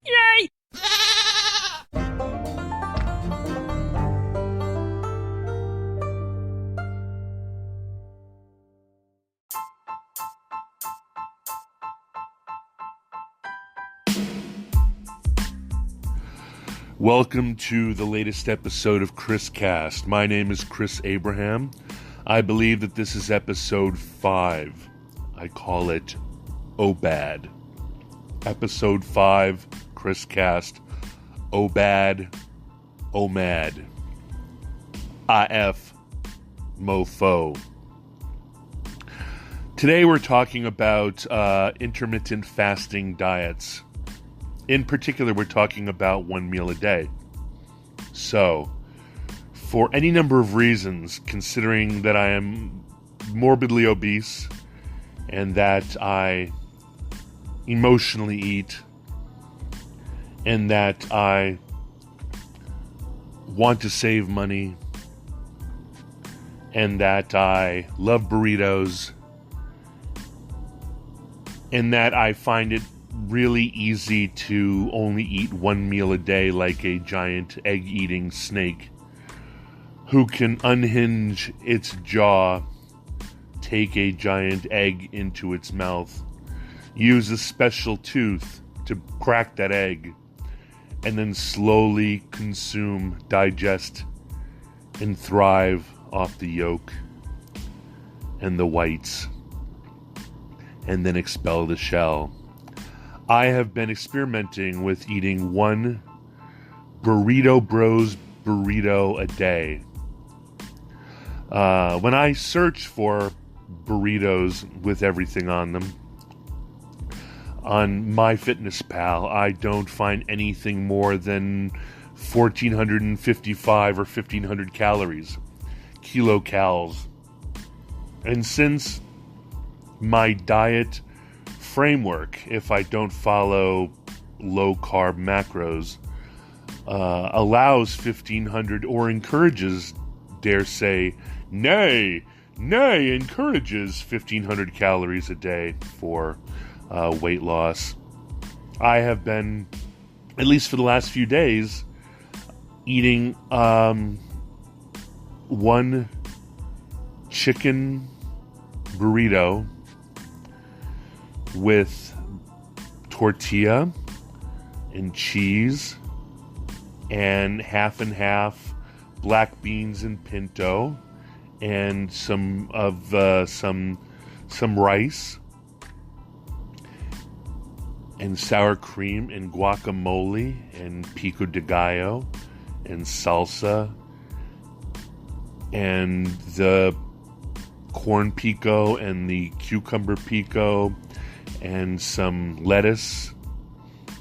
Yay! Welcome to the latest episode of ChrisCast. My name is Chris Abraham. I believe that this is episode 5. I call it OBAD. Episode 5, ChrisCast, OBAD OMAD IF MOFO. Today we're talking about intermittent fasting diets. In particular, we're talking about one meal a day. So, for any number of reasons, considering that I am morbidly obese and that I emotionally eat and that I want to save money and that I love burritos and that I find it really easy to only eat one meal a day like a giant egg-eating snake who can unhinge its jaw, take a giant egg into its mouth, use a special tooth to crack that egg, and then slowly consume, digest, and thrive off the yolk and the whites, and then expel the shell. I have been experimenting with eating one Burrito Bros burrito a day. When I search for burritos with everything on them on MyFitnessPal, I don't find anything more than 1,455 or 1,500 calories, kilocals. And since my diet framework, if I don't follow low-carb macros, allows 1,500 or encourages, encourages 1,500 calories a day for weight loss. I have been, at least for the last few days, eating one chicken burrito with tortilla and cheese and half black beans and pinto and some rice and sour cream and guacamole and pico de gallo and salsa and the corn pico and the cucumber pico and some lettuce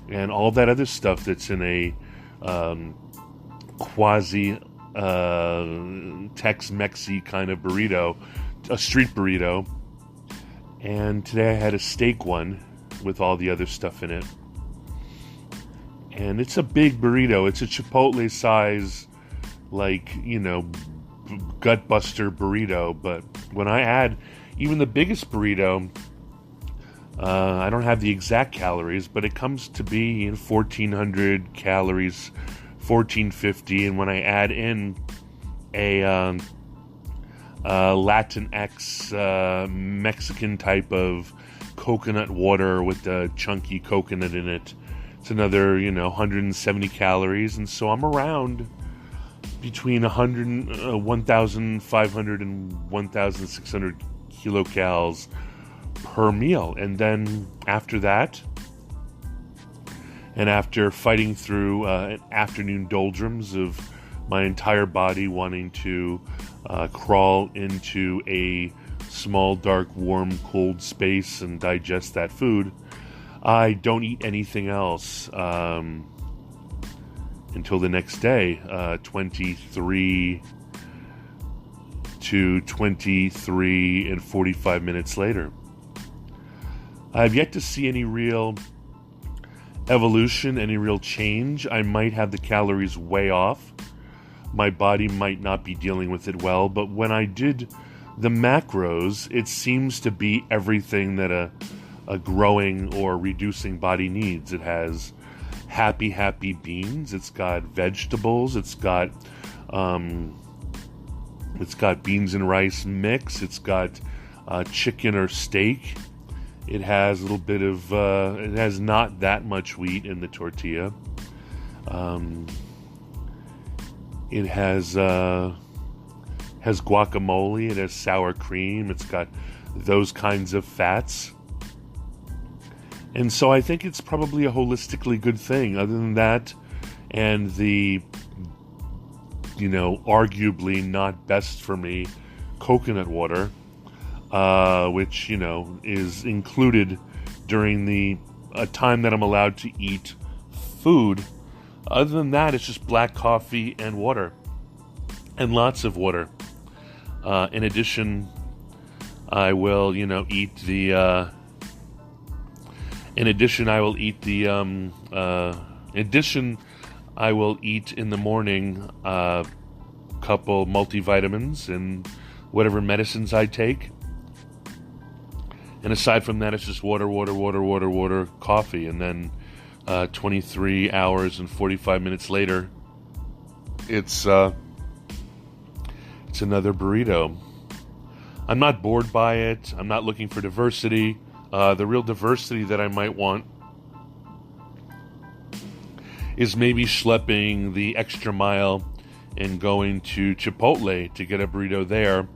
and all that other stuff that's in a quasi Tex-Mexy kind of burrito, a street burrito. And today I had a steak one with all the other stuff in it. And it's a big burrito. It's a Chipotle size, gut buster burrito. But when I add even the biggest burrito, I don't have the exact calories, but it comes to be 1,400 calories, 1,450. And when I add in a Latinx Mexican type of coconut water with the chunky coconut in it, it's another 170 calories. And so I'm around between 1,500 and 1,600 kilocalories per meal. And then after that, and after fighting through an afternoon doldrums of my entire body wanting to crawl into a small, dark, warm, cold space and digest that food, I don't eat anything else until the next day, 23 to 23 and 45 minutes later. I have yet to see any real evolution, any real change. I might have the calories way off. My body might not be dealing with it well, but when I did the macros, it seems to be everything that a growing or reducing body needs. It has happy beans. It's got vegetables. It's got beans and rice mix. It's got chicken or steak. It has a little bit of it has not that much wheat in the tortilla. It has guacamole. It has sour cream. It's got those kinds of fats. And so I think it's probably a holistically good thing. Other than that, and the, arguably not best for me coconut water, which, is included during the time that I'm allowed to eat food. Other than that, it's just black coffee and water, and lots of water. In addition, I will, eat the. In addition, I will eat in the morning a couple multivitamins and whatever medicines I take. And aside from that, it's just water, coffee. And then 23 hours and 45 minutes later, it's another burrito. I'm not bored by it. I'm not looking for diversity. The real diversity that I might want is maybe schlepping the extra mile and going to Chipotle to get a burrito there.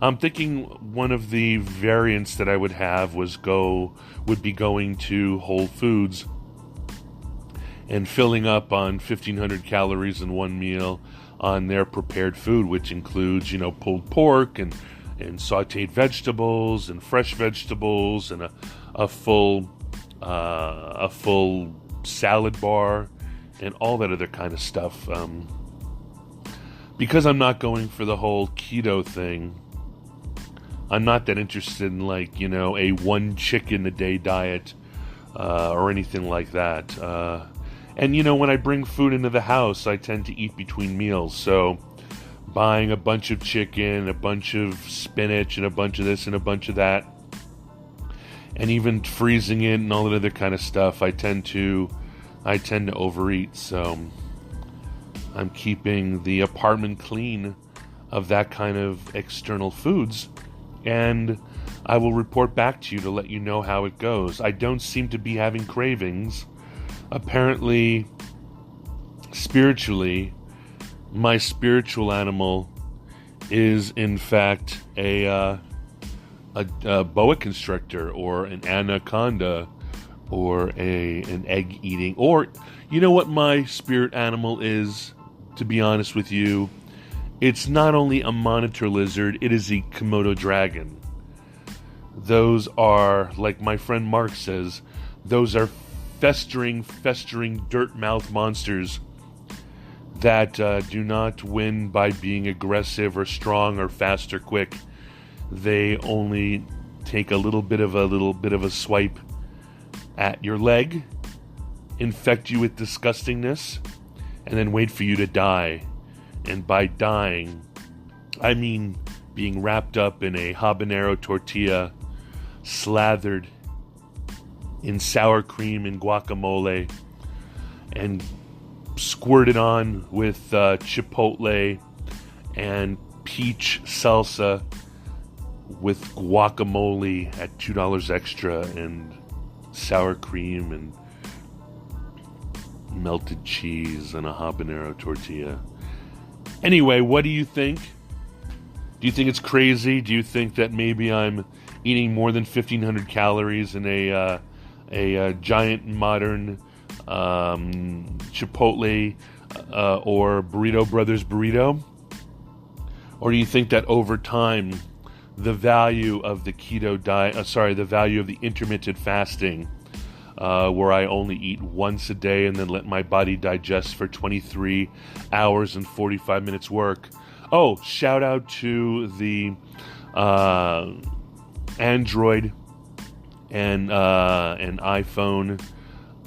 I'm thinking one of the variants that I would have would be going to Whole Foods and filling up on 1,500 calories in one meal on their prepared food, which includes, pulled pork and sautéed vegetables and fresh vegetables and a full salad bar and all that other kind of stuff. Because I'm not going for the whole keto thing, I'm not that interested in a one chicken a day diet or anything like that. And when I bring food into the house, I tend to eat between meals. So buying a bunch of chicken, a bunch of spinach, and a bunch of this and a bunch of that, and even freezing it and all that other kind of stuff, I tend to overeat. So I'm keeping the apartment clean of that kind of external foods, and I will report back to you to let you know how it goes. I don't seem to be having cravings. Apparently, spiritually, my spiritual animal is in fact a boa constrictor or an anaconda or an egg eating, or what my spirit animal is, to be honest with you, it's not only a monitor lizard, it is a Komodo dragon. Those are, like my friend Mark says, those are festering dirt mouth monsters that do not win by being aggressive or strong or fast or quick. They only take a little bit of a swipe at your leg, infect you with disgustingness, and then wait for you to die. And by dying, I mean being wrapped up in a habanero tortilla, slathered in sour cream and guacamole, and squirted on with chipotle and peach salsa with guacamole at $2 extra and sour cream and melted cheese and a habanero tortilla. Anyway, what do you think? Do you think it's crazy? Do you think that maybe I'm eating more than 1,500 calories in a giant modern Chipotle or Burrito Brothers burrito? Or do you think that over time, the value of the keto diet, the value of the intermittent fasting, where I only eat once a day and then let my body digest for 23 hours and 45 minutes work. Oh, shout out to the Android and iPhone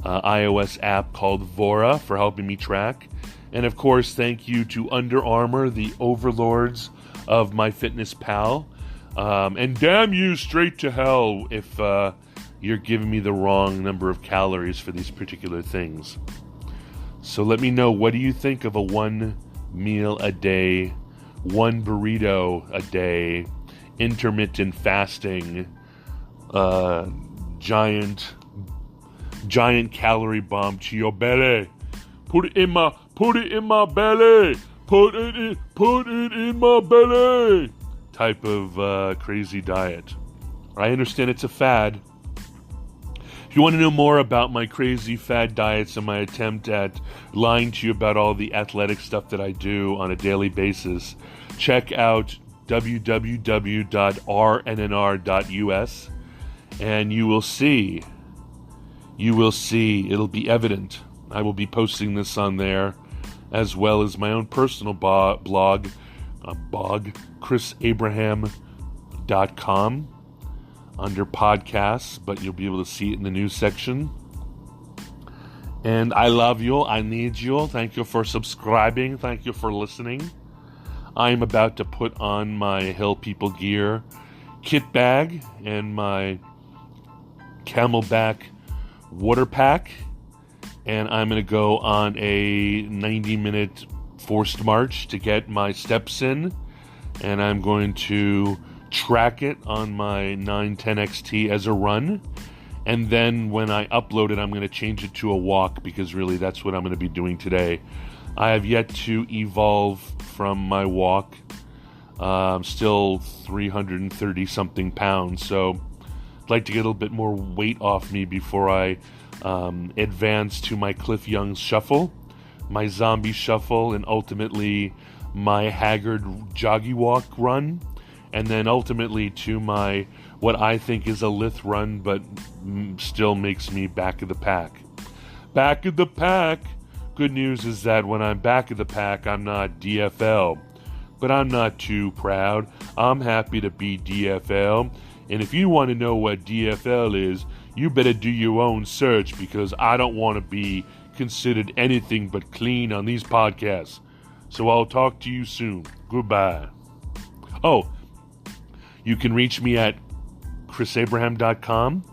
iOS app called Vora for helping me track. And of course, thank you to Under Armour, the overlords of MyFitnessPal. And damn you straight to hell if you're giving me the wrong number of calories for these particular things. So let me know, what do you think of a 1 meal a day, 1 burrito a day, intermittent fasting, giant calorie bomb to your belly? Put it in my belly. Put it in my belly. Type of crazy diet. I understand it's a fad. If you want to know more about my crazy fad diets and my attempt at lying to you about all the athletic stuff that I do on a daily basis, check out www.rnnr.us, and you will see, it'll be evident. I will be posting this on there, as well as my own personal blog, chrisabraham.com, under podcasts, but you'll be able to see it in the news section. And I love you. I need you. Thank you for subscribing. Thank you for listening. I'm about to put on my Hill People gear kit bag and my Camelback water pack, and I'm going to go on a 90-minute forced march to get my steps in, and I'm going to track it on my 910 XT as a run, and then when I upload it, I'm going to change it to a walk, because really that's what I'm going to be doing today. I have yet to evolve from my walk. I'm still 330 something pounds, so I'd like to get a little bit more weight off me before I advance to my Cliff Young's shuffle, my zombie shuffle, and ultimately my haggard joggy walk run, and then ultimately to my, what I think is a Lith run, but still makes me back of the pack. Back of the pack! Good news is that when I'm back of the pack, I'm not DFL. But I'm not too proud. I'm happy to be DFL. And if you want to know what DFL is, you better do your own search, because I don't want to be considered anything but clean on these podcasts. So I'll talk to you soon. Goodbye. Oh, you can reach me at chrisabraham.com.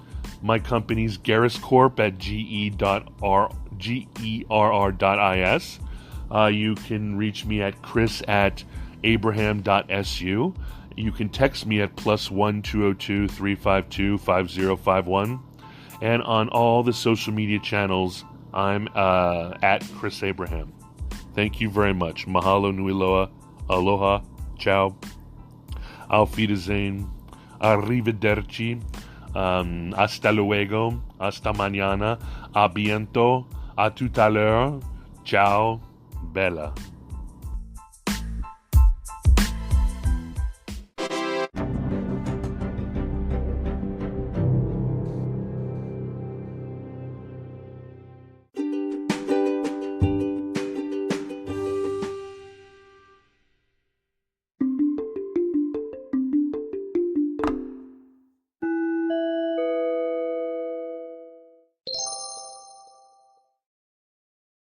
My company's Garris Corp at gerr.is. You can reach me at chris@abraham.su. You can text me at +1 202 352 5051. And on all the social media channels, I'm at Chris Abraham. Thank you very much. Mahalo nui loa. Aloha. Ciao. Auf Wiedersehen. Arrivederci. Hasta luego. Hasta mañana. A bientôt. A tout à l'heure. Ciao. Bella.